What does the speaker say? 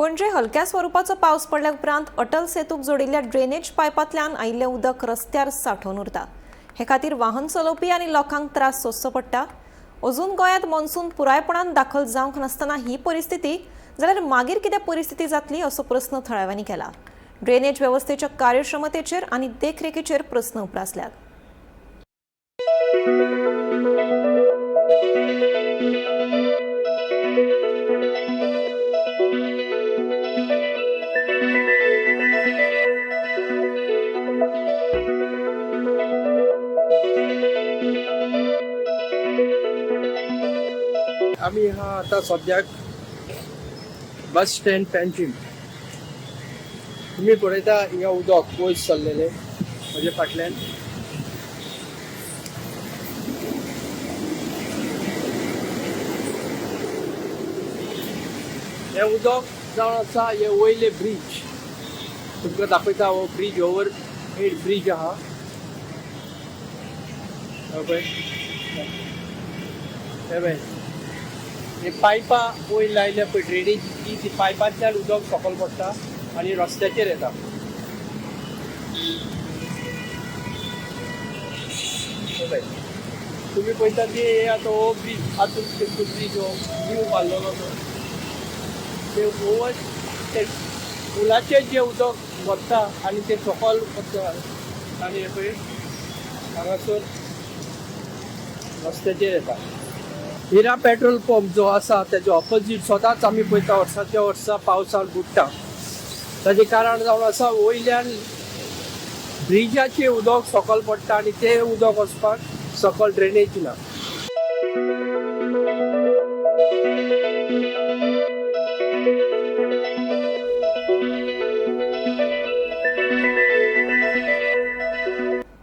पणजे हलक्या स्वरूपाचो पावस पडल्या उपरांत अटल सेतूक जोडिल्ल्या ड्रेनेज पायपांतल्यान आयिल्लें उदक रस्त्यार सांठोवन उरता। हे खातीर वाहन चलोवपी आनी लोकांक त्रास सोंसचो पडटा। अजून गोंयांत मॉन्सून पुरायपणान दाखल जावंक नासतना ही परिस्थिती जाल्यार मागीर कितें परिस्थिती जातली असो प्रस्न थळाव्यांनी केला। ड्रेनेज वेवस्थेच्या कार्यक्षमतेचेर आनी देखरेखीचेर प्रस्न उप्रासल्यात। आम्ही आता सद्याक बस स्टँड पॅन्ट्रीम तुम्ही पळयता हिंगा उदक वयर चल्लेलें म्हजे फाटल्यान हे उदक जावन आसा हे वयले ब्रिज तुमकां दाखयता हो ब्रिज ओवर हेड ब्रिज आहा पळय हे पळय हे पायपां वयर लायल्या पळय ड्रेनेजीची ती पायपांतल्यान उदक सकयल पडटा आनी रस्त्याचेर येता। तुम्ही पळयता ते आतां हो ब्रिज हातूंत ते ब्रिज हो न्यू बांदलेलो तो ते ओवर ते पुलाचेर जे उदक वता आनी ते सकयल वता आनी हे पळय हांगासर रस्त्याचेर येता। हिरा पेट्रोल पंप जो आसा तेजो ऑपोजीट सदांच आमी पळयता वर्साच्या वर्सा पावसान बुडटा। ताजें कारण जावन आसा वयल्यान ब्रिजाचें उदक सकयल पडटा आनी तें उदक वचपाक सकयल ड्रेनेज ना।